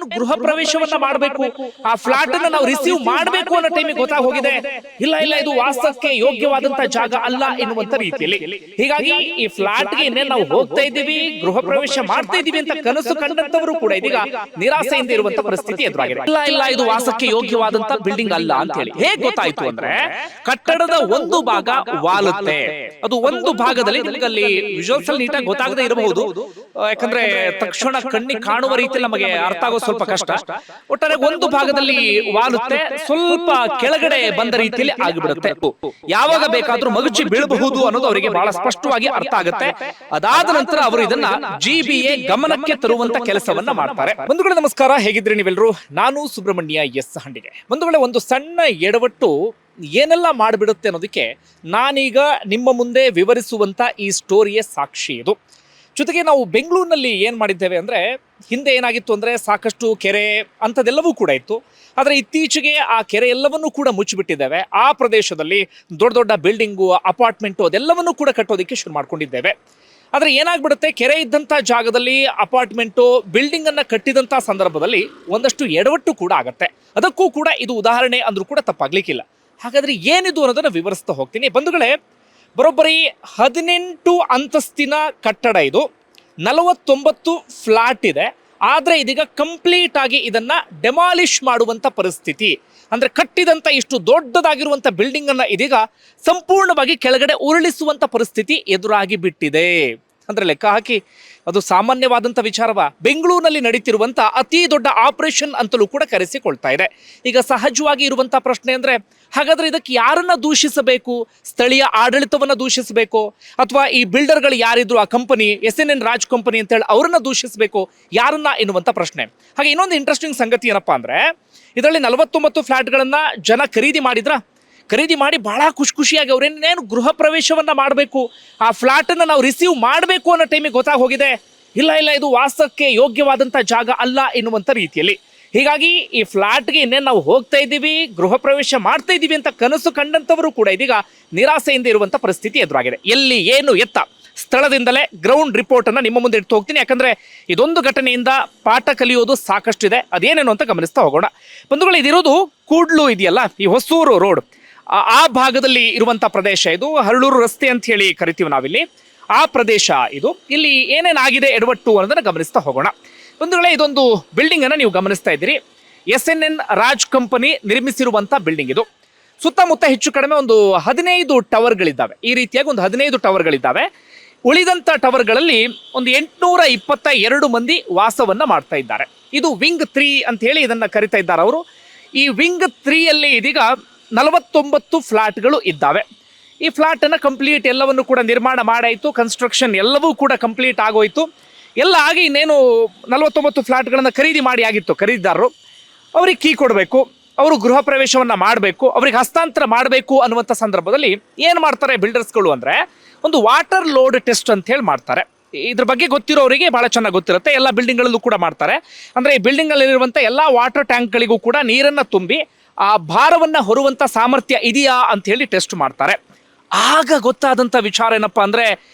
ಇನ್ನೇನು ಗೃಹ ಪ್ರವೇಶವನ್ನ ಮಾಡಬೇಕು, ಆ ಫ್ಲಾಟ್ ಅನ್ನ ನಾವು ರಿಸೀವ್ ಮಾಡಬೇಕು ಅನ್ನೋ ಟೈಮಿಗೆ ಗೊತ್ತಾಗೋಗಿದೆ, ಇಲ್ಲ ಇಲ್ಲ ಇದು ವಾಸಕ್ಕೆ ಯೋಗ್ಯವಾದಂತಹ ಜಾಗ ಅಲ್ಲ ಎನ್ನುವಂತ ರೀತಿಯಲ್ಲಿ. ಹೀಗಾಗಿ ಈ ಫ್ಲಾಟ್ ಗೆ ಇನ್ನೇನು ನಾವು ಹೋಗ್ತಾ ಇದ್ದೀವಿ, ಗೃಹ ಪ್ರವೇಶ ಮಾಡ್ತಾ ಇದೀವಿ ಅಂತ ಕನಸು ಕಂಡಂತವರು ಕೂಡ ಇದೀಗ ನಿರಾಸೆಯಿಂದ ಇರುವಂತ ಪರಿಸ್ಥಿತಿ ಎದುರಾಗಿದೆ. ಇಲ್ಲ ಇಲ್ಲ ಇದು ವಾಸಕ್ಕೆ ಯೋಗ್ಯವಾದಂತ ಬಿಲ್ಡಿಂಗ್ ಅಲ್ಲ ಅಂತ ಹೇಳಿ. ಹೇಗ್ ಗೊತ್ತಾಯ್ತು ಅಂದ್ರೆ, ಕಟ್ಟಡದ ಒಂದು ಭಾಗ ವಾಲುತ್ತೆ, ಅದು ಒಂದು ಭಾಗದಲ್ಲಿ ನಿಮ್ಗೆ ಅಲ್ಲಿ ವಿಜುವಲ್ಸ್ ಅಲ್ಲಿ ನೀಟಾಗಿ ಗೊತ್ತಾಗದೇ ಇರಬಹುದು, ಯಾಕಂದ್ರೆ ತಕ್ಷಣ ಕಣ್ಣಿಗೆ ಕಾಣುವ ರೀತಿಯಲ್ಲಿ ನಮಗೆ ಅರ್ಥ ಆಗೋ ಸ್ವಲ್ಪ ಕಷ್ಟ. ಒಟ್ಟಾರೆ ಒಂದು ಭಾಗದಲ್ಲಿ ವಾಲುತ್ತೆ, ಸ್ವಲ್ಪ ಕೆಳಗಡೆ ಬಂದ ರೀತಿಯಲ್ಲಿ ಆಗಿಬಿಡುತ್ತೆ. ಯಾವಾಗ ಬೇಕಾದ್ರೂ ಮಗುಚಿ ಬೀಳಬಹುದು ಅನ್ನೋದು ಅವರಿಗೆ ಬಹಳ ಸ್ಪಷ್ಟವಾಗಿ ಅರ್ಥ ಆಗುತ್ತೆ. ಅದಾದ ನಂತರ ಅವರು ಇದನ್ನ ಜಿಬಿಎ ಗಮನಕ್ಕೆ ತರುವಂತ ಕೆಲಸವನ್ನ ಮಾಡ್ತಾರೆ. ಬಂಧುಗಳೇ ನಮಸ್ಕಾರ, ಹೇಗಿದ್ರಿ ನೀವೆಲ್ಲರೂ? ನಾನು ಸುಬ್ರಹ್ಮಣ್ಯ ಎಸ್ ಹಂಡಿಗೆ. ಬಂಧುಗಳೇ, ಒಂದು ಸಣ್ಣ ಎಡವಟ್ಟು ಏನೆಲ್ಲ ಮಾಡಿಬಿಡುತ್ತೆ ಅನ್ನೋದಕ್ಕೆ ನಾನೀಗ ನಿಮ್ಮ ಮುಂದೆ ವಿವರಿಸುವಂತ ಈ ಸ್ಟೋರಿಯ ಸಾಕ್ಷಿ ಇದು. ಜೊತೆಗೆ ನಾವು ಬೆಂಗಳೂರಿನಲ್ಲಿ ಏನು ಮಾಡಿದ್ದೇವೆ ಅಂದರೆ, ಹಿಂದೆ ಏನಾಗಿತ್ತು ಅಂದರೆ ಸಾಕಷ್ಟು ಕೆರೆ ಅಂಥದ್ದೆಲ್ಲವೂ ಕೂಡ ಇತ್ತು. ಆದರೆ ಇತ್ತೀಚೆಗೆ ಆ ಕೆರೆ ಎಲ್ಲವನ್ನೂ ಕೂಡ ಮುಚ್ಚಿಬಿಟ್ಟಿದ್ದೇವೆ. ಆ ಪ್ರದೇಶದಲ್ಲಿ ದೊಡ್ಡ ದೊಡ್ಡ ಬಿಲ್ಡಿಂಗು, ಅಪಾರ್ಟ್ಮೆಂಟು ಅದೆಲ್ಲವನ್ನೂ ಕೂಡ ಕಟ್ಟೋದಕ್ಕೆ ಶುರು ಮಾಡ್ಕೊಂಡಿದ್ದೇವೆ. ಆದರೆ ಏನಾಗ್ಬಿಡುತ್ತೆ, ಕೆರೆ ಇದ್ದಂಥ ಜಾಗದಲ್ಲಿ ಅಪಾರ್ಟ್ಮೆಂಟು, ಬಿಲ್ಡಿಂಗನ್ನು ಕಟ್ಟಿದಂಥ ಸಂದರ್ಭದಲ್ಲಿ ಒಂದಷ್ಟು ಎಡವಟ್ಟು ಕೂಡ ಆಗುತ್ತೆ. ಅದಕ್ಕೂ ಕೂಡ ಇದು ಉದಾಹರಣೆ ಅಂದರೂ ಕೂಡ ತಪ್ಪಾಗಲಿಕ್ಕಿಲ್ಲ. ಹಾಗಾದರೆ ಏನಿದು ಅನ್ನೋದನ್ನು ವಿವರಿಸ್ತಾ ಹೋಗ್ತೀನಿ. ಬಂಧುಗಳೇ, ಬರೋಬ್ಬರಿ 18 ಅಂತಸ್ತಿನ ಕಟ್ಟಡ ಇದು, 49 ಫ್ಲಾಟ್ ಇದೆ. ಆದರೆ ಇದೀಗ ಕಂಪ್ಲೀಟ್ ಆಗಿ ಇದನ್ನ ಡೆಮಾಲಿಷ್ ಮಾಡುವಂಥ ಪರಿಸ್ಥಿತಿ, ಅಂದರೆ ಕಟ್ಟಿದಂಥ ಇಷ್ಟು ದೊಡ್ಡದಾಗಿರುವಂಥ ಬಿಲ್ಡಿಂಗನ್ನು ಇದೀಗ ಸಂಪೂರ್ಣವಾಗಿ ಕೆಳಗಡೆ ಉರುಳಿಸುವಂಥ ಪರಿಸ್ಥಿತಿ ಎದುರಾಗಿ ಬಿಟ್ಟಿದೆ. ಅಂದರೆ ಲೆಕ್ಕ ಹಾಕಿ, ಅದು ಸಾಮಾನ್ಯವಾದಂಥ ವಿಚಾರವ? ಬೆಂಗಳೂರಿನಲ್ಲಿ ನಡೀತಿರುವಂಥ ಅತಿ ದೊಡ್ಡ ಆಪರೇಷನ್ ಅಂತಲೂ ಕೂಡ ಕರೆಸಿಕೊಳ್ತಾ ಇದೆ. ಈಗ ಸಹಜವಾಗಿ ಇರುವಂಥ ಪ್ರಶ್ನೆ ಅಂದರೆ, ಹಾಗಾದರೆ ಇದಕ್ಕೆ ಯಾರನ್ನ ದೂಷಿಸಬೇಕು? ಸ್ಥಳೀಯ ಆಡಳಿತವನ್ನು ದೂಷಿಸಬೇಕು, ಅಥವಾ ಈ ಬಿಲ್ಡರ್ಗಳು ಯಾರಿದ್ರು ಆ ಕಂಪನಿ SNN ರಾಜ್ ಕಂಪನಿ ಅಂತೇಳಿ ಅವರನ್ನ ದೂಷಿಸಬೇಕು, ಯಾರನ್ನ ಎನ್ನುವಂಥ ಪ್ರಶ್ನೆ. ಹಾಗೆ ಇನ್ನೊಂದು ಇಂಟ್ರೆಸ್ಟಿಂಗ್ ಸಂಗತಿ ಏನಪ್ಪಾ ಅಂದರೆ, ಇದರಲ್ಲಿ 49 ಫ್ಲಾಟ್ಗಳನ್ನು ಜನ ಖರೀದಿ ಮಾಡಿ ಬಹಳ ಖುಷಿಯಾಗಿ ಅವ್ರೇನೇನು ಗೃಹ ಪ್ರವೇಶವನ್ನ ಮಾಡಬೇಕು, ಆ ಫ್ಲಾಟನ್ನು ನಾವು ರಿಸೀವ್ ಮಾಡಬೇಕು ಅನ್ನೋ ಟೈಮಿಗೆ ಗೊತ್ತಾಗೋಗಿದೆ, ಇಲ್ಲ ಇಲ್ಲ ಇದು ವಾಸಕ್ಕೆ ಯೋಗ್ಯವಾದಂಥ ಜಾಗ ಅಲ್ಲ ಎನ್ನುವಂಥ ರೀತಿಯಲ್ಲಿ. ಹೀಗಾಗಿ ಈ ಫ್ಲಾಟ್ಗೆ ಇನ್ನೇನು ನಾವು ಹೋಗ್ತಾ ಇದ್ದೀವಿ, ಗೃಹ ಪ್ರವೇಶ ಮಾಡ್ತಾ ಇದ್ದೀವಿ ಅಂತ ಕನಸು ಕಂಡಂಥವರು ಕೂಡ ಇದೀಗ ನಿರಾಸೆಯಿಂದ ಇರುವಂಥ ಪರಿಸ್ಥಿತಿ ಎದುರಾಗಿದೆ. ಎಲ್ಲಿ ಏನು ಎತ್ತ ಸ್ಥಳದಿಂದಲೇ ಗ್ರೌಂಡ್ ರಿಪೋರ್ಟನ್ನು ನಿಮ್ಮ ಮುಂದೆ ಇಟ್ಟು ಹೋಗ್ತೀನಿ. ಯಾಕಂದರೆ ಇದೊಂದು ಘಟನೆಯಿಂದ ಪಾಠ ಕಲಿಯೋದು ಸಾಕಷ್ಟಿದೆ. ಅದೇನೇನು ಅಂತ ಗಮನಿಸ್ತಾ ಹೋಗೋಣ. ಬಂಧುಗಳು, ಇದಿರೋದು ಕೂಡ್ಲು ಇದೆಯಲ್ಲ, ಈ ಹೊಸೂರು ರೋಡ್, ಆ ಭಾಗದಲ್ಲಿ ಇರುವಂಥ ಪ್ರದೇಶ ಇದು. ಹರಳೂರು ರಸ್ತೆ ಅಂತ ಹೇಳಿ ಕರಿತೀವಿ ನಾವಿಲ್ಲಿ, ಆ ಪ್ರದೇಶ ಇದು. ಇಲ್ಲಿ ಏನೇನಾಗಿದೆ ಎಡವಟ್ಟು ಅನ್ನೋದನ್ನು ಗಮನಿಸ್ತಾ ಹೋಗೋಣ. ಬಂಧುಗಳೇ, ಇದೊಂದು ಬಿಲ್ಡಿಂಗನ್ನು ನೀವು ಗಮನಿಸ್ತಾ ಇದ್ದೀರಿ. SNN ರಾಜ್ ಕಂಪನಿ ನಿರ್ಮಿಸಿರುವಂಥ ಬಿಲ್ಡಿಂಗ್ ಇದು. ಸುತ್ತಮುತ್ತ ಹೆಚ್ಚು ಕಡಿಮೆ ಒಂದು 15 ಟವರ್ಗಳಿದ್ದಾವೆ. ಈ ರೀತಿಯಾಗಿ ಒಂದು 15 ಟವರ್ಗಳಿದ್ದಾವೆ. ಉಳಿದಂಥ ಟವರ್ಗಳಲ್ಲಿ ಒಂದು 822 ಮಂದಿ ವಾಸವನ್ನು ಮಾಡ್ತಾ ಇದ್ದಾರೆ. ಇದು ವಿಂಗ್ 3 ಅಂತ ಹೇಳಿ ಇದನ್ನು ಕರಿತಾ ಇದ್ದಾರೆ ಅವರು. ಈ ವಿಂಗ್ 3ಯಲ್ಲಿ ಇದೀಗ 49 ಫ್ಲಾಟ್ಗಳು ಇದ್ದಾವೆ. ಈ ಫ್ಲಾಟನ್ನು ಕಂಪ್ಲೀಟ್ ಎಲ್ಲವನ್ನು ಕೂಡ ನಿರ್ಮಾಣ ಮಾಡಾಯಿತು, ಕನ್ಸ್ಟ್ರಕ್ಷನ್ ಎಲ್ಲವೂ ಕೂಡ ಕಂಪ್ಲೀಟ್ ಆಗೋಯ್ತು. ಎಲ್ಲ ಆಗಿ ಇನ್ನೇನು 49 ಫ್ಲಾಟ್ಗಳನ್ನು ಖರೀದಿ ಮಾಡಿ ಆಗಿತ್ತು. ಖರೀದಿದಾರರು ಅವ್ರಿಗೆ ಕೀ ಕೊಡಬೇಕು, ಅವರು ಗೃಹ ಪ್ರವೇಶವನ್ನು ಮಾಡಬೇಕು, ಅವ್ರಿಗೆ ಹಸ್ತಾಂತರ ಮಾಡಬೇಕು ಅನ್ನುವಂಥ ಸಂದರ್ಭದಲ್ಲಿ ಏನು ಮಾಡ್ತಾರೆ ಬಿಲ್ಡರ್ಸ್ಗಳು ಅಂದರೆ, ಒಂದು ವಾಟರ್ ಲೋಡ್ ಟೆಸ್ಟ್ ಅಂತ ಹೇಳಿ ಮಾಡ್ತಾರೆ. ಇದ್ರ ಬಗ್ಗೆ ಗೊತ್ತಿರೋರಿಗೆ ಭಾಳ ಚೆನ್ನಾಗಿ ಗೊತ್ತಿರುತ್ತೆ. ಎಲ್ಲ ಬಿಲ್ಡಿಂಗ್ಗಳಲ್ಲೂ ಕೂಡ ಮಾಡ್ತಾರೆ. ಅಂದರೆ ಈ ಬಿಲ್ಡಿಂಗಲ್ಲಿರುವಂಥ ಎಲ್ಲ ವಾಟರ್ ಟ್ಯಾಂಕ್ಗಳಿಗೂ ಕೂಡ ನೀರನ್ನು ತುಂಬಿ ಆ ಭಾರವನ್ನು ಹೊರುವಂಥ ಸಾಮರ್ಥ್ಯ ಇದೆಯಾ ಅಂತ ಹೇಳಿ ಟೆಸ್ಟ್ ಮಾಡ್ತಾರೆ. ಆಗ ಗೊತ್ತಾದಂಥ ವಿಚಾರ ಏನಪ್ಪ ಅಂದರೆ,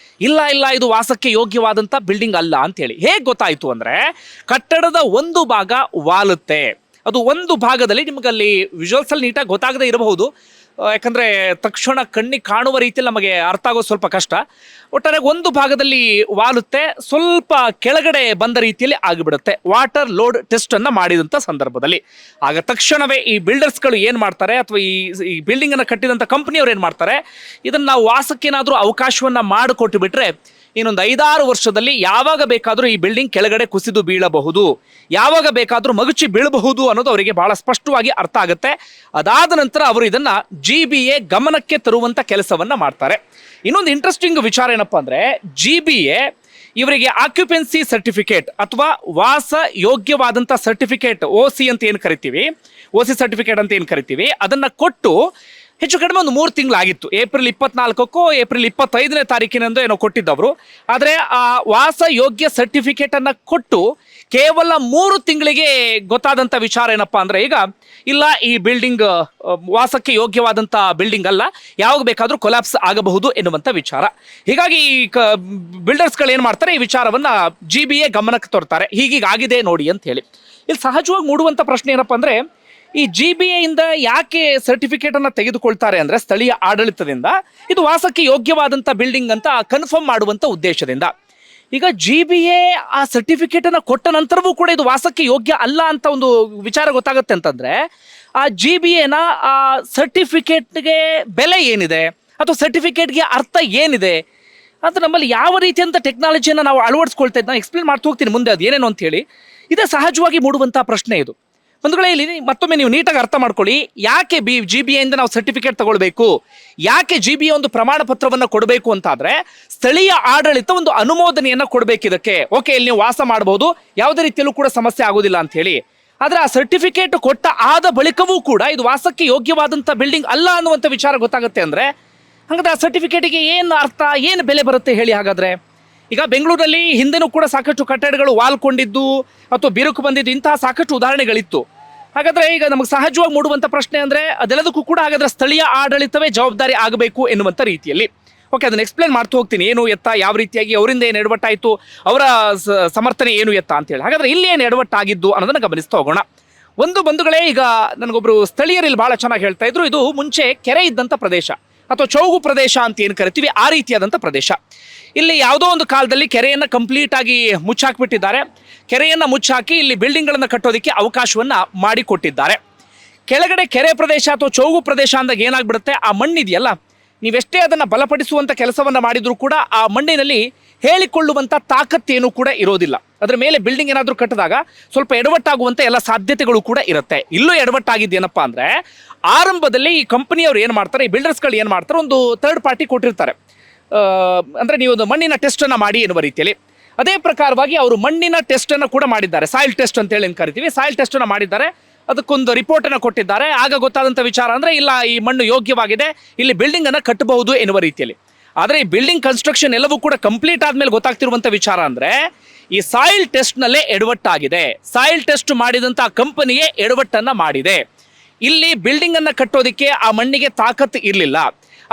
ಇಲ್ಲ ಇಲ್ಲ ಇದು ವಾಸಕ್ಕೆ ಯೋಗ್ಯವಾದಂಥ ಬಿಲ್ಡಿಂಗ್ ಅಲ್ಲ ಅಂತೇಳಿ. ಹೇಗೆ ಗೊತ್ತಾಯಿತು ಅಂದರೆ, ಕಟ್ಟಡದ ಒಂದು ಭಾಗ ವಾಲುತ್ತೆ, ಅದು ಒಂದು ಭಾಗದಲ್ಲಿ ನಿಮಗಲ್ಲಿ ವಿಜುವಲ್ಸಲ್ಲಿ ನೀಟಾಗಿ ಗೊತ್ತಾಗದೇ ಇರಬಹುದು, ಯಾಕಂದರೆ ತಕ್ಷಣ ಕಣ್ಣಿಗೆ ಕಾಣುವ ರೀತಿಯಲ್ಲಿ ನಮಗೆ ಅರ್ಥ ಆಗೋದು ಸ್ವಲ್ಪ ಕಷ್ಟ. ಒಟ್ಟಾರೆ ಒಂದು ಭಾಗದಲ್ಲಿ ವಾಲುತ್ತೆ, ಸ್ವಲ್ಪ ಕೆಳಗಡೆ ಬಂದ ರೀತಿಯಲ್ಲಿ ಆಗಿಬಿಡುತ್ತೆ ವಾಟರ್ ಲೋಡ್ ಟೆಸ್ಟನ್ನು ಮಾಡಿದಂಥ ಸಂದರ್ಭದಲ್ಲಿ. ಆಗ ತಕ್ಷಣವೇ ಈ ಬಿಲ್ಡರ್ಸ್ಗಳು ಏನು ಮಾಡ್ತಾರೆ, ಅಥವಾ ಈ ಬಿಲ್ಡಿಂಗನ್ನು ಕಟ್ಟಿದಂಥ ಕಂಪ್ನಿಯವ್ರು ಏನು ಮಾಡ್ತಾರೆ, ಇದನ್ನು ನಾವು ವಾಸಕ್ಕೇನಾದರೂ ಅವಕಾಶವನ್ನು ಮಾಡಿಕೊಟ್ಟು ಬಿಟ್ಟರೆ ಇನ್ನೊಂದು 5-6 ವರ್ಷದಲ್ಲಿ ಯಾವಾಗ ಬೇಕಾದರೂ ಈ ಬಿಲ್ಡಿಂಗ್ ಕೆಳಗಡೆ ಕುಸಿದು ಬೀಳಬಹುದು, ಯಾವಾಗ ಬೇಕಾದರೂ ಮಗುಚಿ ಬೀಳಬಹುದು ಅನ್ನೋದು ಅವರಿಗೆ ಬಹಳ ಸ್ಪಷ್ಟವಾಗಿ ಅರ್ಥ ಆಗುತ್ತೆ. ಅದಾದ ನಂತರ ಅವರು ಇದನ್ನು GBA ಗಮನಕ್ಕೆ ತರುವಂಥ ಕೆಲಸವನ್ನು ಮಾಡ್ತಾರೆ. ಇನ್ನೊಂದು ಇಂಟ್ರೆಸ್ಟಿಂಗ್ ವಿಚಾರ ಏನಪ್ಪ ಅಂದರೆ, GBA ಇವರಿಗೆ ಆಕ್ಯುಪೆನ್ಸಿ ಸರ್ಟಿಫಿಕೇಟ್ ಅಥವಾ ವಾಸ ಯೋಗ್ಯವಾದಂಥ ಸರ್ಟಿಫಿಕೇಟ್, OC ಅಂತ ಏನು ಕರಿತೀವಿ, OC ಸರ್ಟಿಫಿಕೇಟ್ ಅಂತ ಏನು ಕರಿತೀವಿ, ಅದನ್ನು ಕೊಟ್ಟು ಹೆಚ್ಚು ಕಡಿಮೆ ಒಂದು 3 ತಿಂಗಳಾಗಿತ್ತು. ಏಪ್ರಿಲ್ 24ಕ್ಕೋ ಏಪ್ರಿಲ್ 25ನೇ ತಾರೀಕಿನಂದು ಏನೋ ಕೊಟ್ಟಿದ್ದವರು. ಆದರೆ ಆ ವಾಸ ಯೋಗ್ಯ ಸರ್ಟಿಫಿಕೇಟನ್ನು ಕೊಟ್ಟು ಕೇವಲ 3 ತಿಂಗಳಿಗೆ ಗೊತ್ತಾದಂಥ ವಿಚಾರ ಏನಪ್ಪ ಅಂದರೆ, ಈಗ ಇಲ್ಲ ಈ ಬಿಲ್ಡಿಂಗ್ ವಾಸಕ್ಕೆ ಯೋಗ್ಯವಾದಂಥ ಬಿಲ್ಡಿಂಗ್ ಅಲ್ಲ, ಯಾವಾಗ ಬೇಕಾದರೂ ಕೊಲ್ಯಾಪ್ಸ್ ಆಗಬಹುದು ಎನ್ನುವಂಥ ವಿಚಾರ. ಹೀಗಾಗಿ ಈ ಬಿಲ್ಡರ್ಸ್ಗಳು ಏನು ಮಾಡ್ತಾರೆ, ಈ ವಿಚಾರವನ್ನು GBA ಗಮನಕ್ಕೆ ತರ್ತಾರೆ, ಹೀಗೀಗಾಗಿದೆ ನೋಡಿ ಅಂತ ಹೇಳಿ. ಇಲ್ಲಿ ಸಹಜವಾಗಿ ಮೂಡುವಂತ ಪ್ರಶ್ನೆ ಏನಪ್ಪಾ ಅಂದ್ರೆ, ಈ GBA ಇಂದ ಯಾಕೆ ಸರ್ಟಿಫಿಕೇಟ್ ಅನ್ನ ತೆಗೆದುಕೊಳ್ತಾರೆ ಅಂದ್ರೆ ಸ್ಥಳೀಯ ಆಡಳಿತದಿಂದ ಇದು ವಾಸಕ್ಕೆ ಯೋಗ್ಯವಾದಂತ ಬಿಲ್ಡಿಂಗ್ ಅಂತ ಕನ್ಫರ್ಮ್ ಮಾಡುವಂತ ಉದ್ದೇಶದಿಂದ. ಈಗ GBA ಆ ಸರ್ಟಿಫಿಕೇಟ್ ಅನ್ನ ಕೊಟ್ಟ ನಂತರವೂ ಕೂಡ ಇದು ವಾಸಕ್ಕೆ ಯೋಗ್ಯ ಅಲ್ಲ ಅಂತ ಒಂದು ವಿಚಾರ ಗೊತ್ತಾಗುತ್ತೆ ಅಂತಂದ್ರೆ, ಆ GBAನ ಆ ಸರ್ಟಿಫಿಕೇಟ್ಗೆ ಬೆಲೆ ಏನಿದೆ ಅಥವಾ ಸರ್ಟಿಫಿಕೇಟ್ಗೆ ಅರ್ಥ ಏನಿದೆ ಅಂತ ನಮ್ಮಲ್ಲಿ ಯಾವ ರೀತಿಯಂತ ಟೆಕ್ನಾಲಜಿಯನ್ನು ನಾವು ಅಳವಡಿಸ್ಕೊಳ್ತಾ ಇದ್ದ ಎಕ್ಸ್ಪ್ಲೇನ್ ಮಾಡ್ತಾ ಹೋಗ್ತೀನಿ ಮುಂದೆ ಅದು ಏನೇನು ಅಂತ ಹೇಳಿ. ಇದೇ ಸಹಜವಾಗಿ ಮೂಡುವಂತಹ ಪ್ರಶ್ನೆ ಇದು. ಬಂಧುಗಳೇ, ಇಲ್ಲಿ ಮತ್ತೊಮ್ಮೆ ನೀವು ನೀಟಾಗಿ ಅರ್ಥ ಮಾಡ್ಕೊಳ್ಳಿ, ಯಾಕೆ GBA ಇಂದ ನಾವು ಸರ್ಟಿಫಿಕೇಟ್ ತಗೊಳ್ಬೇಕು, ಯಾಕೆ GBA ಒಂದು ಪ್ರಮಾಣ ಪತ್ರವನ್ನು ಕೊಡಬೇಕು ಅಂತಾದ್ರೆ, ಸ್ಥಳೀಯ ಆಡಳಿತ ಒಂದು ಅನುಮೋದನೆಯನ್ನ ಕೊಡಬೇಕು ಇದಕ್ಕೆ. ಓಕೆ, ಇಲ್ಲಿ ನೀವು ವಾಸ ಮಾಡಬಹುದು, ಯಾವುದೇ ರೀತಿಯಲ್ಲೂ ಕೂಡ ಸಮಸ್ಯೆ ಆಗೋದಿಲ್ಲ ಅಂತ ಹೇಳಿ. ಆದ್ರೆ ಆ ಸರ್ಟಿಫಿಕೇಟ್ ಕೊಟ್ಟ ಆದ ಬಳಿಕವೂ ಕೂಡ ಇದು ವಾಸಕ್ಕೆ ಯೋಗ್ಯವಾದಂತ ಬಿಲ್ಡಿಂಗ್ ಅಲ್ಲ ಅನ್ನುವಂಥ ವಿಚಾರ ಗೊತ್ತಾಗುತ್ತೆ ಅಂದ್ರೆ, ಹಾಗಾದ್ರೆ ಆ ಸರ್ಟಿಫಿಕೇಟಿಗೆ ಏನು ಅರ್ಥ, ಏನು ಬೆಲೆ ಬರುತ್ತೆ ಹೇಳಿ. ಹಾಗಾದ್ರೆ ಈಗ ಬೆಂಗಳೂರಲ್ಲಿ ಹಿಂದೆನೂ ಕೂಡ ಸಾಕಷ್ಟು ಕಟ್ಟಡಗಳು ವಾಲ್ಕೊಂಡಿದ್ದು ಅಥವಾ ಬಿರುಕು ಬಂದಿದ್ದು ಇಂತಹ ಸಾಕಷ್ಟು ಉದಾಹರಣೆಗಳಿತ್ತು. ಹಾಗಾದ್ರೆ ಈಗ ನಮಗೆ ಸಹಜವಾಗಿ ಮೂಡುವಂತ ಪ್ರಶ್ನೆ ಅಂದ್ರೆ, ಅದೆಲ್ಲದಕ್ಕೂ ಕೂಡ ಹಾಗಾದ್ರೆ ಸ್ಥಳೀಯ ಆಡಳಿತವೇ ಜವಾಬ್ದಾರಿ ಆಗಬೇಕು ಎನ್ನುವಂತ ರೀತಿಯಲ್ಲಿ. ಓಕೆ, ಅದನ್ನ ಎಕ್ಸ್ಪ್ಲೇನ್ ಮಾಡ್ತಾ ಹೋಗ್ತೀನಿ, ಏನು ಎತ್ತ, ಯಾವ ರೀತಿಯಾಗಿ ಅವರಿಂದ ಏನು ಎಡವಟ್ಟಾಯಿತು, ಅವರ ಸಮರ್ಥನೆ ಏನು ಎತ್ತ ಅಂತೇಳಿ. ಹಾಗಾದ್ರೆ ಇಲ್ಲಿ ಏನು ಎಡವಟ್ಟಾಗಿದ್ದು ಅನ್ನೋದನ್ನ ಗಮನಿಸ್ತಾ ಹೋಗೋಣ. ಒಂದು ಬಂಧುಗಳೇ, ಈಗ ನನಗೊಬ್ರು ಸ್ಥಳೀಯರಲ್ಲಿ ಬಹಳ ಚೆನ್ನಾಗಿ ಹೇಳ್ತಾ ಇದ್ರು, ಇದು ಮುಂಚೆ ಕೆರೆ ಇದ್ದಂಥ ಪ್ರದೇಶ ಅಥವಾ ಚೌಗು ಪ್ರದೇಶ ಅಂತ ಏನು ಕರಿತೀವಿ ಆ ರೀತಿಯಾದಂಥ ಪ್ರದೇಶ. ಇಲ್ಲಿ ಯಾವುದೋ ಒಂದು ಕಾಲದಲ್ಲಿ ಕೆರೆಯನ್ನು ಕಂಪ್ಲೀಟ್ ಆಗಿ ಮುಚ್ಚಾಕ್ಬಿಟ್ಟಿದ್ದಾರೆ. ಕೆರೆಯನ್ನು ಮುಚ್ಚಾಕಿ ಇಲ್ಲಿ ಬಿಲ್ಡಿಂಗ್ಗಳನ್ನು ಕಟ್ಟೋದಕ್ಕೆ ಅವಕಾಶವನ್ನ ಮಾಡಿಕೊಟ್ಟಿದ್ದಾರೆ. ಕೆಳಗಡೆ ಕೆರೆ ಪ್ರದೇಶ ಅಥವಾ ಚೌಗು ಪ್ರದೇಶ ಅಂದಾಗ ಏನಾಗ್ಬಿಡುತ್ತೆ, ಆ ಮಣ್ಣಿದೆಯಲ್ಲ, ನೀವೆಷ್ಟೇ ಅದನ್ನು ಬಲಪಡಿಸುವಂಥ ಕೆಲಸವನ್ನು ಮಾಡಿದರೂ ಕೂಡ ಆ ಮಣ್ಣಿನಲ್ಲಿ ಹೇಳಿಕೊಳ್ಳುವಂಥ ತಾಕತ್ತೇನು ಕೂಡ ಇರೋದಿಲ್ಲ. ಅದರ ಮೇಲೆ ಬಿಲ್ಡಿಂಗ್ ಏನಾದರೂ ಕಟ್ಟಿದಾಗ ಸ್ವಲ್ಪ ಎಡವಟ್ಟಾಗುವಂಥ ಎಲ್ಲ ಸಾಧ್ಯತೆಗಳು ಕೂಡ ಇರುತ್ತೆ. ಇಲ್ಲೂ ಎಡವಟ್ಟಾಗಿದ್ದೇನಪ್ಪ ಅಂದರೆ, ಆರಂಭದಲ್ಲಿ ಈ ಕಂಪನಿಯವರು ಏನು ಮಾಡ್ತಾರೆ, ಈ ಬಿಲ್ಡರ್ಸ್ಗಳು ಏನು ಮಾಡ್ತಾರೆ, ಒಂದು ಥರ್ಡ್ ಪಾರ್ಟಿ ಕೊಟ್ಟಿರ್ತಾರೆ. ಅಂದರೆ ನೀವು ಒಂದು ಮಣ್ಣಿನ ಟೆಸ್ಟನ್ನು ಮಾಡಿ ಎನ್ನುವ ರೀತಿಯಲ್ಲಿ. ಅದೇ ಪ್ರಕಾರವಾಗಿ ಅವರು ಮಣ್ಣಿನ ಟೆಸ್ಟನ್ನು ಕೂಡ ಮಾಡಿದ್ದಾರೆ, ಸಾಯಿಲ್ ಟೆಸ್ಟ್ ಅಂತೇಳಿ ಏನು ಕರಿತೀವಿ. ಸಾಯಿಲ್ ಟೆಸ್ಟನ್ನು ಮಾಡಿದ್ದಾರೆ, ಅದಕ್ಕೊಂದು ರಿಪೋರ್ಟನ್ನು ಕೊಟ್ಟಿದ್ದಾರೆ. ಆಗ ಗೊತ್ತಾದಂಥ ವಿಚಾರ ಅಂದರೆ, ಇಲ್ಲ, ಈ ಮಣ್ಣು ಯೋಗ್ಯವಾಗಿದೆ, ಇಲ್ಲಿ ಬಿಲ್ಡಿಂಗನ್ನು ಕಟ್ಟಬಹುದು ಎನ್ನುವ ರೀತಿಯಲ್ಲಿ. ಆದರೆ ಈ ಬಿಲ್ಡಿಂಗ್ ಕನ್ಸ್ಟ್ರಕ್ಷನ್ ಎಲ್ಲವೂ ಕೂಡ ಕಂಪ್ಲೀಟ್ ಆದಮೇಲೆ ಗೊತ್ತಾಗ್ತಿರುವಂಥ ವಿಚಾರ ಅಂದರೆ, ಈ ಸಾಯಿಲ್ ಟೆಸ್ಟ್ನಲ್ಲೇ ಎಡವಟ್ಟಾಗಿದೆ. ಸಾಯಿಲ್ ಟೆಸ್ಟ್ ಮಾಡಿದಂಥ ಕಂಪನಿಯೇ ಎಡವಟ್ಟನ್ನು ಮಾಡಿದೆ. ಇಲ್ಲಿ ಬಿಲ್ಡಿಂಗನ್ನು ಕಟ್ಟೋದಕ್ಕೆ ಆ ಮಣ್ಣಿಗೆ ತಾಕತ್ತು ಇರಲಿಲ್ಲ,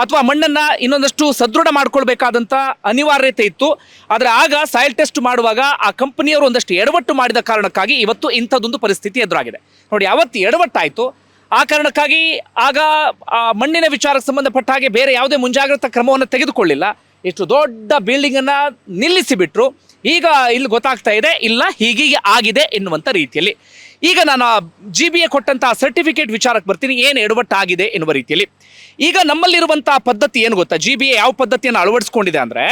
ಅಥವಾ ಮಣ್ಣನ್ನು ಇನ್ನೊಂದಷ್ಟು ಸದೃಢ ಮಾಡ್ಕೊಳ್ಬೇಕಾದಂಥ ಅನಿವಾರ್ಯತೆ ಇತ್ತು. ಆದರೆ ಆಗ ಸಾಯಿಲ್ ಟೆಸ್ಟ್ ಮಾಡುವಾಗ ಆ ಕಂಪನಿಯವರು ಒಂದಷ್ಟು ಎಡವಟ್ಟು ಮಾಡಿದ ಕಾರಣಕ್ಕಾಗಿ ಇವತ್ತು ಇಂಥದ್ದೊಂದು ಪರಿಸ್ಥಿತಿ ಎದುರಾಗಿದೆ. ನೋಡಿ, ಯಾವತ್ತು ಎಡವಟ್ಟಾಯಿತು ಆ ಕಾರಣಕ್ಕಾಗಿ ಆಗ ಆ ಮಣ್ಣಿನ ವಿಚಾರಕ್ಕೆ ಸಂಬಂಧಪಟ್ಟ ಹಾಗೆ ಬೇರೆ ಯಾವುದೇ ಮುಂಜಾಗ್ರತಾ ಕ್ರಮವನ್ನು ತೆಗೆದುಕೊಳ್ಳಿಲ್ಲ. ಇಷ್ಟು ದೊಡ್ಡ ಬಿಲ್ಡಿಂಗನ್ನು ನಿಲ್ಲಿಸಿಬಿಟ್ರು. ಈಗ ಇಲ್ಲಿ ಗೊತ್ತಾಗ್ತಾ ಇದೆ, ಇಲ್ಲ, ಹೀಗೀಗೆ ಆಗಿದೆ ಎನ್ನುವಂಥ ರೀತಿಯಲ್ಲಿ. ಈಗ ನಾನು GBA ಕೊಟ್ಟಂತಹ ಸರ್ಟಿಫಿಕೇಟ್ ವಿಚಾರಕ್ಕೆ ಬರ್ತೀನಿ, ಏನು ಎಡವಟ್ಟಾಗಿದೆ ಎನ್ನುವ ರೀತಿಯಲ್ಲಿ. ಈಗ ನಮ್ಮಲ್ಲಿರುವಂತಹ ಪದ್ಧತಿ ಏನು ಗೊತ್ತಾ, GBA ಯಾವ ಪದ್ಧತಿಯನ್ನು ಅಳವಡಿಸ್ಕೊಂಡಿದೆ ಅಂದರೆ,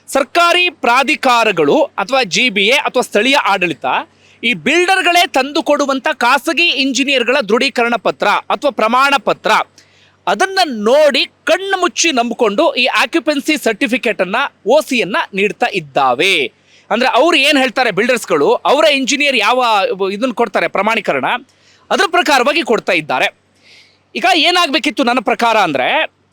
ಸರ್ಕಾರಿ ಪ್ರಾಧಿಕಾರಗಳು ಅಥವಾ GBA ಅಥವಾ ಸ್ಥಳೀಯ ಆಡಳಿತ ಈ ಬಿಲ್ಡರ್ಗಳೇ ತಂದು ಕೊಡುವಂಥ ಖಾಸಗಿ ಇಂಜಿನಿಯರ್ಗಳ ದೃಢೀಕರಣ ಪತ್ರ ಅಥವಾ ಪ್ರಮಾಣ ಪತ್ರ ಅದನ್ನು ನೋಡಿ ಕಣ್ಣು ಮುಚ್ಚಿ ನಂಬಿಕೊಂಡು ಈ ಆಕ್ಯುಪೆನ್ಸಿ ಸರ್ಟಿಫಿಕೇಟನ್ನು OCಯನ್ನು ನೀಡ್ತಾ ಇದ್ದಾವೆ. ಅಂದರೆ ಅವ್ರು ಏನು ಹೇಳ್ತಾರೆ ಬಿಲ್ಡರ್ಸ್ಗಳು, ಅವರ ಇಂಜಿನಿಯರ್ ಯಾವ ಇದನ್ನು ಕೊಡ್ತಾರೆ ಪ್ರಮಾಣೀಕರಣ, ಅದರ ಪ್ರಕಾರವಾಗಿ ಕೊಡ್ತಾ ಇದ್ದಾರೆ. ಈಗ ಏನಾಗಬೇಕಿತ್ತು ನನ್ನ ಪ್ರಕಾರ ಅಂದರೆ,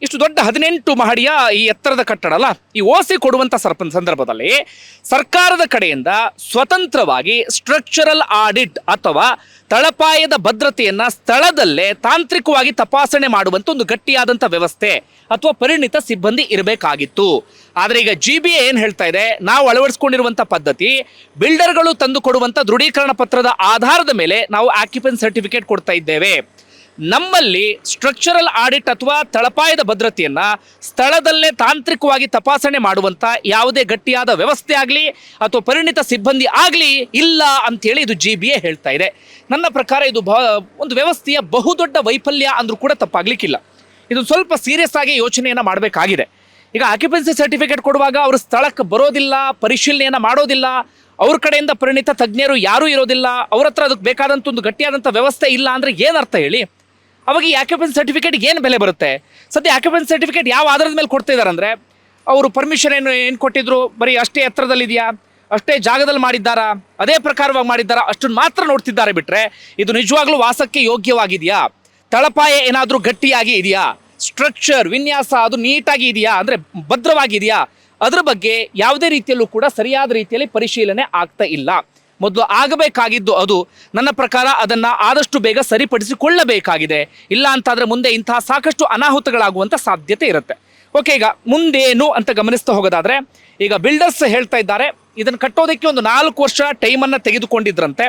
ಇಷ್ಟು ದೊಡ್ಡ 18 ಮಹಡಿಯ ಈ ಎತ್ತರದ ಕಟ್ಟಡ ಅಲ್ಲ, ಈ OC ಕೊಡುವಂಥ ಸಂದರ್ಭದಲ್ಲಿ ಸರ್ಕಾರದ ಕಡೆಯಿಂದ ಸ್ವತಂತ್ರವಾಗಿ ಸ್ಟ್ರಕ್ಚರಲ್ ಆಡಿಟ್ ಅಥವಾ ತಳಪಾಯದ ಭದ್ರತೆಯನ್ನು ಸ್ಥಳದಲ್ಲೇ ತಾಂತ್ರಿಕವಾಗಿ ತಪಾಸಣೆ ಮಾಡುವಂಥ ಒಂದು ಗಟ್ಟಿಯಾದಂಥ ವ್ಯವಸ್ಥೆ ಅಥವಾ ಪರಿಣಿತ ಸಿಬ್ಬಂದಿ ಇರಬೇಕಾಗಿತ್ತು. ಆದರೆ ಈಗ GBA ಏನು ಹೇಳ್ತಾ ಇದೆ, ನಾವು ಅಳವಡಿಸ್ಕೊಂಡಿರುವಂಥ ಪದ್ಧತಿ ಬಿಲ್ಡರ್ಗಳು ತಂದು ಕೊಡುವಂಥ ದೃಢೀಕರಣ ಪತ್ರದ ಆಧಾರದ ಮೇಲೆ ನಾವು ಆಕ್ಯುಪೆನ್ಸಿ ಸರ್ಟಿಫಿಕೇಟ್ ಕೊಡ್ತಾ ಇದ್ದೇವೆ. ನಮ್ಮಲ್ಲಿ ಸ್ಟ್ರಕ್ಚರಲ್ ಆಡಿಟ್ ಅಥವಾ ತಳಪಾಯದ ಭದ್ರತೆಯನ್ನ ಸ್ಥಳದಲ್ಲೇ ತಾಂತ್ರಿಕವಾಗಿ ತಪಾಸಣೆ ಮಾಡುವಂತ ಯಾವುದೇ ಗಟ್ಟಿಯಾದ ವ್ಯವಸ್ಥೆ ಆಗಲಿ ಅಥವಾ ಪರಿಣಿತ ಸಿಬ್ಬಂದಿ ಆಗಲಿ ಇಲ್ಲ ಅಂತೇಳಿ ಇದು GBA ಹೇಳ್ತಾ ಇದೆ. ನನ್ನ ಪ್ರಕಾರ ಇದು ಒಂದು ವ್ಯವಸ್ಥೆಯ ಬಹುದೊಡ್ಡ ವೈಫಲ್ಯ ಅಂದ್ರೂ ಕೂಡ ತಪ್ಪಾಗ್ಲಿಕ್ಕಿಲ್ಲ. ಇದು ಸ್ವಲ್ಪ ಸೀರಿಯಸ್ ಆಗಿ ಯೋಚನೆಯನ್ನ ಮಾಡಬೇಕಾಗಿದೆ. ಈಗ ಆಕ್ಯುಪೆನ್ಸಿ ಸರ್ಟಿಫಿಕೇಟ್ ಕೊಡುವಾಗ ಅವರು ಸ್ಥಳಕ್ಕೆ ಬರೋದಿಲ್ಲ, ಪರಿಶೀಲನೆಯನ್ನ ಮಾಡೋದಿಲ್ಲ, ಅವ್ರ ಕಡೆಯಿಂದ ಪರಿಣಿತ ತಜ್ಞರು ಯಾರೂ ಇರೋದಿಲ್ಲ, ಅವ್ರ ಹತ್ರ ಅದಕ್ಕೆ ಬೇಕಾದಂಥ ಒಂದು ಗಟ್ಟಿಯಾದಂಥ ವ್ಯವಸ್ಥೆ ಇಲ್ಲ ಅಂದರೆ ಏನರ್ಥ ಹೇಳಿ? ಅವಾಗ ಈ ಆಕ್ಯುಪೆನ್ಸಿ ಸರ್ಟಿಫಿಕೇಟ್ಗೆ ಏನು ಬೆಲೆ ಬರುತ್ತೆ? ಸದ್ಯ ಆಕ್ಯುಪೆನ್ಸಿ ಸರ್ಟಿಫಿಕೇಟ್ ಯಾವ ಆಧಾರದ ಮೇಲೆ ಕೊಡ್ತಾ ಇದ್ದಾರೆ ಅಂದರೆ, ಅವರು ಪರ್ಮಿಷನ್ ಏನು ಕೊಟ್ಟಿದ್ರು, ಬರೀ ಅಷ್ಟೇ ಎತ್ತರದಲ್ಲಿದೆಯಾ, ಅಷ್ಟೇ ಜಾಗದಲ್ಲಿ ಮಾಡಿದ್ದಾರಾ, ಅದೇ ಪ್ರಕಾರವಾಗಿ ಮಾಡಿದ್ದಾರಾ, ಅಷ್ಟನ್ನು ಮಾತ್ರ ನೋಡ್ತಿದ್ದಾರೆ. ಬಿಟ್ಟರೆ ಇದು ನಿಜವಾಗ್ಲೂ ವಾಸಕ್ಕೆ ಯೋಗ್ಯವಾಗಿದೆಯಾ, ತಳಪಾಯ ಏನಾದರೂ ಗಟ್ಟಿಯಾಗಿ ಇದೆಯಾ, ಸ್ಟ್ರಕ್ಚರ್ ವಿನ್ಯಾಸ ಅದು ನೀಟಾಗಿ ಇದೆಯಾ, ಅಂದರೆ ಭದ್ರವಾಗಿದೆಯಾ, ಅದರ ಬಗ್ಗೆ ಯಾವುದೇ ರೀತಿಯಲ್ಲೂ ಕೂಡ ಸರಿಯಾದ ರೀತಿಯಲ್ಲಿ ಪರಿಶೀಲನೆ ಆಗ್ತಾ ಇಲ್ಲ. ಮೊದಲು ಆಗಬೇಕಾಗಿದ್ದು ಅದು. ನನ್ನ ಪ್ರಕಾರ ಅದನ್ನು ಆದಷ್ಟು ಬೇಗ ಸರಿಪಡಿಸಿಕೊಳ್ಳಬೇಕಾಗಿದೆ. ಇಲ್ಲ ಅಂತಾದರೆ ಮುಂದೆ ಇಂತಹ ಸಾಕಷ್ಟು ಅನಾಹುತಗಳಾಗುವಂಥ ಸಾಧ್ಯತೆ ಇರುತ್ತೆ. ಓಕೆ, ಈಗ ಮುಂದೇನು ಅಂತ ಗಮನಿಸ್ತಾ ಹೋಗೋದಾದರೆ, ಈಗ ಬಿಲ್ಡರ್ಸ್ ಹೇಳ್ತಾ ಇದ್ದಾರೆ ಇದನ್ನು ಕಟ್ಟೋದಕ್ಕೆ ಒಂದು 4 ವರ್ಷ ಟೈಮನ್ನು ತೆಗೆದುಕೊಂಡಿದ್ರಂತೆ.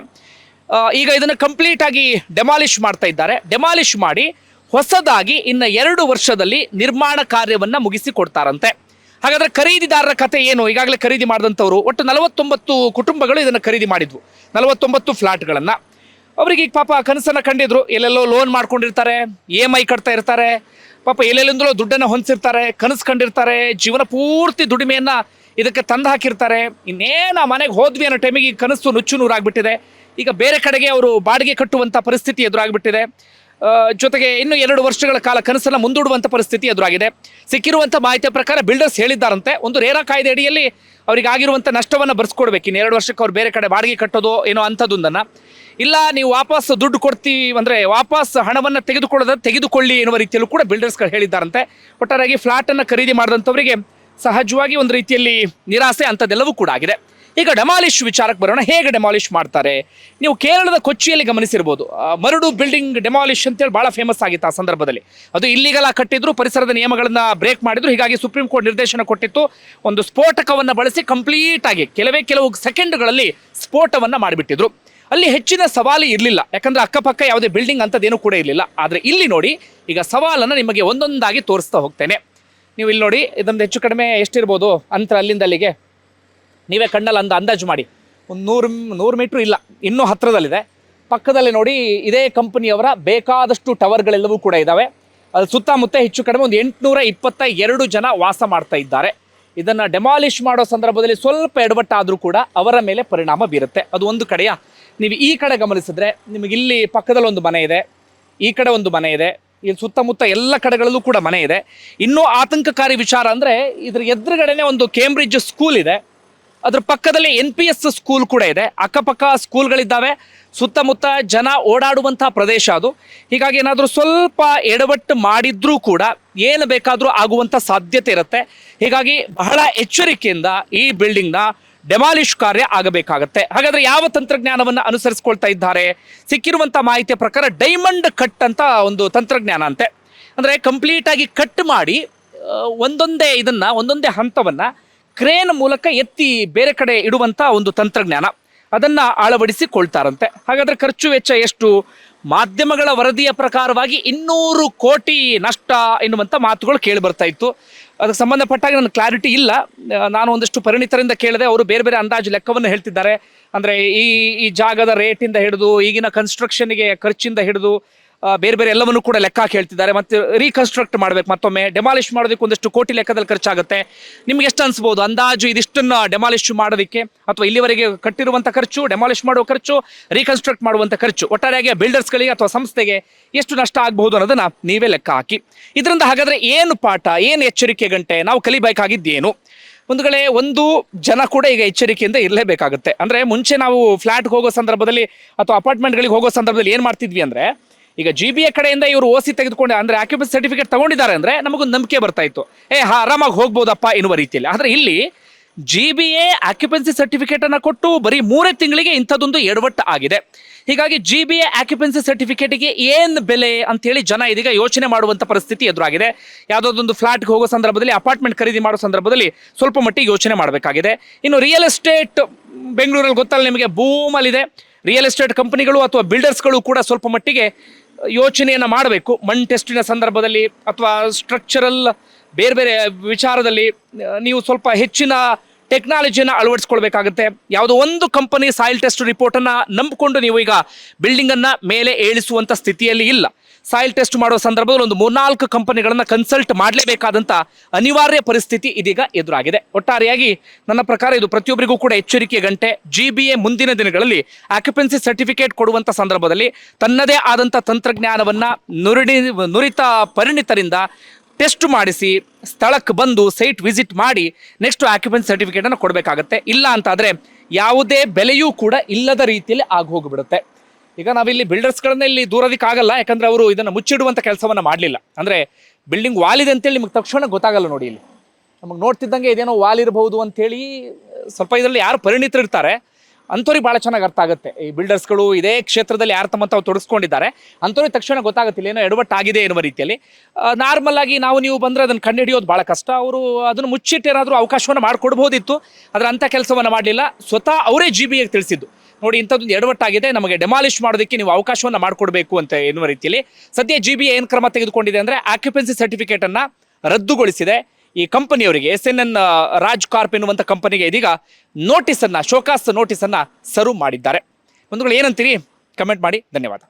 ಈಗ ಇದನ್ನು ಕಂಪ್ಲೀಟ್ ಆಗಿ ಡೆಮಾಲಿಷ್ ಮಾಡ್ತಾ ಇದ್ದಾರೆ. ಡೆಮಾಲಿಷ್ ಮಾಡಿ ಹೊಸದಾಗಿ ಇನ್ನು 2 ವರ್ಷದಲ್ಲಿ ನಿರ್ಮಾಣ ಕಾರ್ಯವನ್ನ ಮುಗಿಸಿ ಕೊಡ್ತಾರಂತೆ. ಹಾಗಾದ್ರೆ ಖರೀದಿದಾರರ ಕತೆ ಏನು? ಈಗಾಗಲೇ ಖರೀದಿ ಮಾಡಿದಂಥವ್ರು ಒಟ್ಟು 49 ಕುಟುಂಬಗಳು ಇದನ್ನು ಖರೀದಿ ಮಾಡಿದ್ವು, 49 ಫ್ಲಾಟ್ಗಳನ್ನು. ಅವ್ರಿಗೆ ಈಗ ಪಾಪ ಕನಸನ್ನು ಕಂಡಿದ್ರು, ಎಲ್ಲೆಲ್ಲೋ ಲೋನ್ ಮಾಡ್ಕೊಂಡಿರ್ತಾರೆ, EMI ಕಟ್ತಾ ಇರ್ತಾರೆ, ಪಾಪ ಎಲ್ಲೆಲ್ಲಿಂದಲೋ ದುಡ್ಡನ್ನು ಹೊಂದಿಸಿರ್ತಾರೆ, ಕನಸು ಕಂಡಿರ್ತಾರೆ, ಜೀವನ ಪೂರ್ತಿ ದುಡಿಮೆಯನ್ನು ಇದಕ್ಕೆ ತಂದು ಹಾಕಿರ್ತಾರೆ. ಇನ್ನೇನು ಮನೆಗೆ ಹೋದ್ವಿ ಅನ್ನೋ ಟೈಮಿಗೆ ಈ ಕನಸು ನುಚ್ಚು ನೂರಾಗ್ಬಿಟ್ಟಿದೆ. ಈಗ ಬೇರೆ ಕಡೆಗೆ ಅವರು ಬಾಡಿಗೆ ಕಟ್ಟುವಂಥ ಪರಿಸ್ಥಿತಿ ಎದುರಾಗ್ಬಿಟ್ಟಿದೆ. ಜೊತೆಗೆ ಇನ್ನು 2 ವರ್ಷಗಳ ಕಾಲ ಕನಸನ್ನು ಮುಂದೂಡುವಂಥ ಪರಿಸ್ಥಿತಿ ಎದುರಾಗಿದೆ. ಸಿಕ್ಕಿರುವಂಥ ಮಾಹಿತಿಯ ಪ್ರಕಾರ ಬಿಲ್ಡರ್ಸ್ ಹೇಳಿದ್ದಾರಂತೆ, ಒಂದು ರೇರಾ ಕಾಯ್ದೆ ಅಡಿಯಲ್ಲಿ ಅವ್ರಿಗೆ ಆಗಿರುವಂಥ ನಷ್ಟವನ್ನು ಬರ್ಸ್ಕೊಡ್ಬೇಕು. ಇನ್ನು 2 ವರ್ಷಕ್ಕೆ ಅವ್ರು ಬೇರೆ ಕಡೆ ಬಾಡಿಗೆ ಕಟ್ಟೋದು ಏನೋ ಅಂಥದ್ದೊಂದನ್ನು, ಇಲ್ಲ ನೀವು ವಾಪಸ್ ದುಡ್ಡು ಕೊಡ್ತೀವಿ ಅಂದರೆ ವಾಪಸ್ ಹಣವನ್ನು ತೆಗೆದುಕೊಳ್ಳಿ ಎನ್ನುವ ರೀತಿಯಲ್ಲೂ ಕೂಡ ಬಿಲ್ಡರ್ಸ್ಗಳು ಹೇಳಿದ್ದಾರಂತೆ. ಒಟ್ಟಾರೆಯಾಗಿ ಫ್ಲಾಟನ್ನು ಖರೀದಿ ಮಾಡಿದಂಥವರಿಗೆ ಸಹಜವಾಗಿ ಒಂದು ರೀತಿಯಲ್ಲಿ ನಿರಾಸೆ ಅಂಥದ್ದೆಲ್ಲವೂ ಕೂಡ ಆಗಿದೆ. ಈಗ ಡೆಮಾಲಿಷ್ ವಿಚಾರಕ್ಕೆ ಬರೋಣ. ಹೇಗೆ ಡೆಮಾಲಿಷ್ ಮಾಡ್ತಾರೆ? ನೀವು ಕೇರಳದ ಕೊಚ್ಚಿಯಲ್ಲಿ ಗಮನಿಸಿರ್ಬೋದು, ಮರಡು ಬಿಲ್ಡಿಂಗ್ ಡೆಮಾಲಿಷ್ ಅಂತೇಳಿ ಭಾಳ ಫೇಮಸ್ ಆಗಿತ್ತು ಆ ಸಂದರ್ಭದಲ್ಲಿ. ಅದು ಇಲ್ಲಿಗೆಲ್ಲ ಕಟ್ಟಿದ್ರು, ಪರಿಸರದ ನಿಯಮಗಳನ್ನು ಬ್ರೇಕ್ ಮಾಡಿದ್ರು. ಹೀಗಾಗಿ ಸುಪ್ರೀಂ ಕೋರ್ಟ್ ನಿರ್ದೇಶನ ಕೊಟ್ಟಿತ್ತು, ಒಂದು ಸ್ಫೋಟಕವನ್ನು ಬಳಸಿ ಕಂಪ್ಲೀಟ್ ಆಗಿ ಕೆಲವು ಸೆಕೆಂಡ್ಗಳಲ್ಲಿ ಸ್ಫೋಟವನ್ನು ಮಾಡಿಬಿಟ್ಟಿದ್ರು. ಅಲ್ಲಿ ಹೆಚ್ಚಿನ ಸವಾಲು ಇರಲಿಲ್ಲ, ಯಾಕಂದ್ರೆ ಅಕ್ಕಪಕ್ಕ ಯಾವುದೇ ಬಿಲ್ಡಿಂಗ್ ಅಂಥದ್ದೇನೂ ಕೂಡ ಇರಲಿಲ್ಲ. ಆದರೆ ಇಲ್ಲಿ ನೋಡಿ, ಈಗ ಸವಾಲನ್ನು ನಿಮಗೆ ಒಂದೊಂದಾಗಿ ತೋರಿಸ್ತಾ ಹೋಗ್ತೇನೆ. ನೀವು ಇಲ್ಲಿ ನೋಡಿ, ಇದೊಂದು ಹೆಚ್ಚು ಕಡಿಮೆ ಎಷ್ಟಿರ್ಬೋದು ಅಂತರ ಅಲ್ಲಿಂದ ಅಲ್ಲಿಗೆ, ನೀವೇ ಕಣ್ಣಲ್ಲಿ ಅಂದಾಜು ಮಾಡಿ. ಒಂದು 100 ಮೀಟ್ರ್ ಇಲ್ಲ, ಇನ್ನೂ ಹತ್ತಿರದಲ್ಲಿದೆ. ಪಕ್ಕದಲ್ಲಿ ನೋಡಿ, ಇದೇ ಕಂಪನಿಯವರ ಬೇಕಾದಷ್ಟು ಟವರ್ಗಳೆಲ್ಲವೂ ಕೂಡ ಇದ್ದಾವೆ. ಅದು ಸುತ್ತಮುತ್ತ ಹೆಚ್ಚು ಕಡಿಮೆ ಒಂದು 822 ಜನ ವಾಸ ಮಾಡ್ತಾ ಇದ್ದಾರೆ. ಇದನ್ನು ಡೆಮಾಲಿಷ್ ಮಾಡೋ ಸಂದರ್ಭದಲ್ಲಿ ಸ್ವಲ್ಪ ಎಡವಟ್ಟಾದರೂ ಕೂಡ ಅವರ ಮೇಲೆ ಪರಿಣಾಮ ಬೀರುತ್ತೆ. ಅದು ಒಂದು ಕಡೆಯ. ನೀವು ಈ ಕಡೆ ಗಮನಿಸಿದ್ರೆ ನಿಮಗೆ ಇಲ್ಲಿ ಪಕ್ಕದಲ್ಲಿ ಒಂದು ಮನೆ ಇದೆ, ಈ ಕಡೆ ಒಂದು ಮನೆ ಇದೆ, ಇಲ್ಲಿ ಸುತ್ತಮುತ್ತ ಎಲ್ಲ ಕಡೆಗಳಲ್ಲೂ ಕೂಡ ಮನೆ ಇದೆ. ಇನ್ನೂ ಆತಂಕಕಾರಿ ವಿಚಾರ ಅಂದರೆ ಇದ್ರ ಎದುರುಗಡೆನೆ ಒಂದು ಕೇಂಬ್ರಿಡ್ಜ್ ಸ್ಕೂಲ್ ಇದೆ, ಅದ್ರ ಪಕ್ಕದಲ್ಲಿ NPS ಸ್ಕೂಲ್ ಕೂಡ ಇದೆ, ಅಕ್ಕಪಕ್ಕ ಸ್ಕೂಲ್ಗಳಿದ್ದಾವೆ, ಸುತ್ತಮುತ್ತ ಜನ ಓಡಾಡುವಂಥ ಪ್ರದೇಶ ಅದು. ಹೀಗಾಗಿ ಏನಾದರೂ ಸ್ವಲ್ಪ ಎಡವಟ್ಟು ಮಾಡಿದ್ರೂ ಕೂಡ ಏನು ಬೇಕಾದರೂ ಆಗುವಂಥ ಸಾಧ್ಯತೆ ಇರುತ್ತೆ. ಹೀಗಾಗಿ ಬಹಳ ಎಚ್ಚರಿಕೆಯಿಂದ ಈ ಬಿಲ್ಡಿಂಗ್ನ ಡೆಮಾಲಿಷ್ ಕಾರ್ಯ ಆಗಬೇಕಾಗತ್ತೆ. ಹಾಗಾದ್ರೆ ಯಾವ ತಂತ್ರಜ್ಞಾನವನ್ನು ಅನುಸರಿಸ್ಕೊಳ್ತಾ ಇದ್ದಾರೆ? ಸಿಕ್ಕಿರುವಂಥ ಮಾಹಿತಿಯ ಪ್ರಕಾರ ಡೈಮಂಡ್ ಕಟ್ ಅಂತ ಒಂದು ತಂತ್ರಜ್ಞಾನ ಅಂತೆ. ಅಂದರೆ ಕಂಪ್ಲೀಟ್ ಆಗಿ ಕಟ್ ಮಾಡಿ ಒಂದೊಂದೇ ಹಂತವನ್ನು ಕ್ರೇನ್ ಮೂಲಕ ಎತ್ತಿ ಬೇರೆ ಕಡೆ ಇಡುವಂಥ ಒಂದು ತಂತ್ರಜ್ಞಾನ, ಅದನ್ನು ಅಳವಡಿಸಿಕೊಳ್ತಾರಂತೆ. ಹಾಗಾದರೆ ಖರ್ಚು ವೆಚ್ಚ ಎಷ್ಟು? ಮಾಧ್ಯಮಗಳ ವರದಿಯ ಪ್ರಕಾರವಾಗಿ 200 ಕೋಟಿ ನಷ್ಟ ಎನ್ನುವಂಥ ಮಾತುಗಳು ಕೇಳಿ ಬರ್ತಾ ಇತ್ತು. ಅದಕ್ಕೆ ಸಂಬಂಧಪಟ್ಟಾಗ ನನ್ನ ಕ್ಲಾರಿಟಿ ಇಲ್ಲ. ನಾನು ಒಂದಷ್ಟು ಪರಿಣಿತರಿಂದ ಕೇಳಿದೆ, ಅವರು ಬೇರೆ ಬೇರೆ ಅಂದಾಜು ಲೆಕ್ಕವನ್ನು ಹೇಳ್ತಿದ್ದಾರೆ. ಅಂದರೆ ಈ ಜಾಗದ ರೇಟಿಂದ ಹಿಡಿದು ಈಗಿನ ಕನ್ಸ್ಟ್ರಕ್ಷನ್ಗೆ ಖರ್ಚಿಂದ ಹಿಡಿದು ಬೇರೆ ಬೇರೆ ಎಲ್ಲವನ್ನೂ ಕೂಡ ಲೆಕ್ಕ ಹಾಕಿ ಹೇಳ್ತಿದ್ದಾರೆ. ಮತ್ತು ರೀಕನ್ಸ್ಟ್ರಕ್ಟ್ ಮಾಡಬೇಕು, ಮತ್ತೊಮ್ಮೆ ಡೆಮಾಲಿಷ್ ಮಾಡೋದಕ್ಕೆ ಒಂದಷ್ಟು ಕೋಟಿ ಲೆಕ್ಕದಲ್ಲಿ ಖರ್ಚಾಗುತ್ತೆ. ನಿಮ್ಗೆ ಎಷ್ಟು ಅನಿಸ್ಬೋದು ಅಂದಾಜು ಇದಿಷ್ಟನ್ನು ಡೆಮಾಲಿಷ್ ಮಾಡೋದಕ್ಕೆ, ಅಥವಾ ಇಲ್ಲಿವರೆಗೆ ಕಟ್ಟಿರುವಂಥ ಖರ್ಚು, ಡೆಮಾಲಿಷ್ ಮಾಡುವ ಖರ್ಚು, ರೀಕನ್ಸ್ಟ್ರಕ್ಟ್ ಮಾಡುವಂಥ ಖರ್ಚು, ಒಟ್ಟಾರೆಯಾಗಿ ಬಿಲ್ಡರ್ಸ್ಗಳಿಗೆ ಅಥವಾ ಸಂಸ್ಥೆಗೆ ಎಷ್ಟು ನಷ್ಟ ಆಗಬಹುದು ಅನ್ನೋದನ್ನು ನೀವೇ ಲೆಕ್ಕ ಹಾಕಿ. ಇದರಿಂದ ಹಾಗಾದರೆ ಏನು ಪಾಠ, ಏನು ಎಚ್ಚರಿಕೆ ಗಂಟೆ ನಾವು ಕಲಿಬೇಕಾಗಿದ್ದೇನು? ಒಂದು ಜನ ಕೂಡ ಈಗ ಎಚ್ಚರಿಕೆಯಿಂದ ಇರಲೇಬೇಕಾಗುತ್ತೆ. ಅಂದರೆ ಮುಂಚೆ ನಾವು ಫ್ಲ್ಯಾಟ್ಗೆ ಹೋಗೋ ಸಂದರ್ಭದಲ್ಲಿ ಅಥವಾ ಅಪಾರ್ಟ್ಮೆಂಟ್ಗಳಿಗೆ ಹೋಗೋ ಸಂದರ್ಭದಲ್ಲಿ ಏನು ಮಾಡ್ತಿದ್ವಿ ಅಂದರೆ, ಈಗ GBA ಕಡೆಯಿಂದ ಇವರು OC ತೆಗೆದುಕೊಂಡು ಅಂದರೆ ಆಕ್ಯುಪೆನ್ಸಿ ಸರ್ಟಿಫಿಕೇಟ್ ತಗೊಂಡಿದ್ದಾರೆ ಅಂದರೆ ನಮಗೊಂದು ನಂಬಿಕೆ ಬರ್ತಾ ಇತ್ತು, ಆರಾಮಾಗಿ ಹೋಗ್ಬೋದಪ್ಪ ಎನ್ನುವ ರೀತಿಯಲ್ಲಿ. ಆದರೆ ಇಲ್ಲಿ GBA ಆಕ್ಯುಪೆನ್ಸಿ ಸರ್ಟಿಫಿಕೇಟನ್ನು ಕೊಟ್ಟು ಬರೀ 3 ತಿಂಗಳಿಗೆ ಇಂಥದ್ದೊಂದು ಎಡವಟ್ಟು ಆಗಿದೆ. ಹೀಗಾಗಿ GBA ಆಕ್ಯುಪೆನ್ಸಿ ಸರ್ಟಿಫಿಕೇಟಿಗೆ ಏನು ಬೆಲೆ ಅಂತೇಳಿ ಜನ ಇದೀಗ ಯೋಚನೆ ಮಾಡುವಂಥ ಪರಿಸ್ಥಿತಿ ಎದುರಾಗಿದೆ. ಯಾವುದೊಂದು ಫ್ಲಾಟ್ಗೆ ಹೋಗೋ ಸಂದರ್ಭದಲ್ಲಿ, ಅಪಾರ್ಟ್ಮೆಂಟ್ ಖರೀದಿ ಮಾಡೋ ಸಂದರ್ಭದಲ್ಲಿ ಸ್ವಲ್ಪ ಮಟ್ಟಿಗೆ ಯೋಚನೆ ಮಾಡಬೇಕಾಗಿದೆ. ಇನ್ನು ರಿಯಲ್ ಎಸ್ಟೇಟ್ ಬೆಂಗಳೂರಲ್ಲಿ ಗೊತ್ತಲ್ಲ ನಿಮಗೆ, ಬೂಮಲ್ಲಿದೆ. ರಿಯಲ್ ಎಸ್ಟೇಟ್ ಕಂಪನಿಗಳು ಅಥವಾ ಬಿಲ್ಡರ್ಸ್ಗಳು ಕೂಡ ಸ್ವಲ್ಪ ಮಟ್ಟಿಗೆ ಯೋಚನೆಯನ್ನು ಮಾಡಬೇಕು. ಮಣ್ಣು ಟೆಸ್ಟಿನ ಸಂದರ್ಭದಲ್ಲಿ ಅಥವಾ ಸ್ಟ್ರಕ್ಚರಲ್ ಬೇರೆ ಬೇರೆ ವಿಚಾರದಲ್ಲಿ ನೀವು ಸ್ವಲ್ಪ ಹೆಚ್ಚಿನ ಟೆಕ್ನಾಲಜಿಯನ್ನು ಅಳವಡಿಸ್ಕೊಳ್ಬೇಕಾಗುತ್ತೆ. ಯಾವುದೋ ಒಂದು ಕಂಪನಿ ಸಾಯಿಲ್ ಟೆಸ್ಟ್ ರಿಪೋರ್ಟನ್ನು ನಂಬಿಕೊಂಡು ನೀವು ಈಗ ಬಿಲ್ಡಿಂಗನ್ನು ಮೇಲೆ ಏಳಿಸುವಂಥ ಸ್ಥಿತಿಯಲ್ಲಿ ಇಲ್ಲ. ಸಾಯಿಲ್ ಟೆಸ್ಟ್ ಮಾಡೋ ಸಂದರ್ಭದಲ್ಲಿ ಒಂದು 3-4 ಕಂಪನಿಗಳನ್ನು ಕನ್ಸಲ್ಟ್ ಮಾಡಲೇಬೇಕಾದಂಥ ಅನಿವಾರ್ಯ ಪರಿಸ್ಥಿತಿ ಇದೀಗ ಎದುರಾಗಿದೆ. ಒಟ್ಟಾರೆಯಾಗಿ ನನ್ನ ಪ್ರಕಾರ ಇದು ಪ್ರತಿಯೊಬ್ಬರಿಗೂ ಕೂಡ ಎಚ್ಚರಿಕೆ ಗಂಟೆ. GBA ಮುಂದಿನ ದಿನಗಳಲ್ಲಿ ಆಕ್ಯುಪೆನ್ಸಿ ಸರ್ಟಿಫಿಕೇಟ್ ಕೊಡುವಂಥ ಸಂದರ್ಭದಲ್ಲಿ ತನ್ನದೇ ಆದಂಥ ತಂತ್ರಜ್ಞಾನವನ್ನು ನುರಿತ ಪರಿಣಿತರಿಂದ ಟೆಸ್ಟ್ ಮಾಡಿಸಿ ಸ್ಥಳಕ್ಕೆ ಬಂದು ಸೈಟ್ ವಿಸಿಟ್ ಮಾಡಿ ನೆಕ್ಸ್ಟ್ ಆಕ್ಯುಪೆನ್ಸಿ ಸರ್ಟಿಫಿಕೇಟನ್ನು ಕೊಡಬೇಕಾಗತ್ತೆ. ಇಲ್ಲ ಅಂತಾದರೆ ಯಾವುದೇ ಬೆಲೆಯೂ ಕೂಡ ಇಲ್ಲದ ರೀತಿಯಲ್ಲಿ ಹೋಗಿಬಿಡುತ್ತೆ. ಈಗ ನಾವಿಲ್ಲಿ ಬಿಲ್ಡರ್ಸ್ಗಳನ್ನ ಇಲ್ಲಿ ದೂರೋದಕ್ಕಾಗಲ್ಲ, ಯಾಕಂದರೆ ಅವರು ಇದನ್ನು ಮುಚ್ಚಿಡುವಂಥ ಕೆಲಸವನ್ನು ಮಾಡಲಿಲ್ಲ. ಅಂದರೆ ಬಿಲ್ಡಿಂಗ್ ವಾಲ್ ಇದೆ ಅಂತೇಳಿ ನಿಮಗೆ ತಕ್ಷಣ ಗೊತ್ತಾಗಲ್ಲ. ನೋಡಿ, ಇಲ್ಲಿ ನಮಗೆ ನೋಡ್ತಿದ್ದಂಗೆ ಇದೇನೋ ವಾಲ್ ಇರಬಹುದು ಅಂಥೇಳಿ ಸ್ವಲ್ಪ ಇದರಲ್ಲಿ ಯಾರು ಪರಿಣಿತರು ಇರ್ತಾರೆ ಅಂಥವ್ರಿಗೆ ಭಾಳ ಚೆನ್ನಾಗಿ ಅರ್ಥ ಆಗುತ್ತೆ. ಈ ಬಿಲ್ಡರ್ಸ್ಗಳು ಇದೇ ಕ್ಷೇತ್ರದಲ್ಲಿ ಯಾರು ತಮ್ಮ ತಾವು ತೊಡಗಿಸ್ಕೊಂಡಿದ್ದಾರೆ ಅಂಥವ್ರಿಗೆ ತಕ್ಷಣ ಗೊತ್ತಾಗುತ್ತಿಲ್ಲ ಏನೋ ಎಡವಟ್ಟಾಗಿದೆ ಎನ್ನುವ ರೀತಿಯಲ್ಲಿ. ನಾರ್ಮಲ್ ಆಗಿ ನೀವು ಬಂದರೆ ಅದನ್ನು ಕಂಡುಹಿಡಿಯೋದು ಭಾಳ ಕಷ್ಟ. ಅವರು ಅದನ್ನು ಮುಚ್ಚಿಟ್ಟೇನಾದರೂ ಅವಕಾಶವನ್ನು ಮಾಡಿಕೊಡ್ಬೋದಿತ್ತು, ಆದರೆ ಅಂಥ ಕೆಲಸವನ್ನು ಮಾಡಲಿಲ್ಲ. ಸ್ವತಃ ಅವರೇ GBAಗೆ ತಿಳಿಸಿದ್ದು, ನೋಡಿ ಇಂಥದ್ದೊಂದು ಎಡವಟ್ಟಾಗಿದೆ, ನಮಗೆ ಡೆಮಾಲಿಷ್ ಮಾಡೋದಕ್ಕೆ ನೀವು ಅವಕಾಶವನ್ನ ಮಾಡಿಕೊಡ್ಬೇಕು ಅಂತ ಎನ್ನುವ ರೀತಿಯಲ್ಲಿ ಸದ್ಯ GBA ಏನ್ ಕ್ರಮ ತೆಗೆದುಕೊಂಡಿದೆ ಅಂದ್ರೆ ಆಕ್ಯುಪೆನ್ಸಿ ಸರ್ಟಿಫಿಕೇಟ್ ಅನ್ನ ರದ್ದುಗೊಳಿಸಿದೆ. ಈ ಕಂಪನಿಯವರಿಗೆ SNN ರಾಜ್ ಕಾರ್ಪ್ ಎನ್ನುವಂತ ಕಂಪನಿಗೆ ಇದೀಗ ಶೋಕಾಸ್ ನೋಟಿಸ್ ಅನ್ನ ಸರ್ವ್ ಮಾಡಿದ್ದಾರೆ. ಬಂಧುಗಳು ಏನಂತೀರಿ ಕಮೆಂಟ್ ಮಾಡಿ. ಧನ್ಯವಾದ.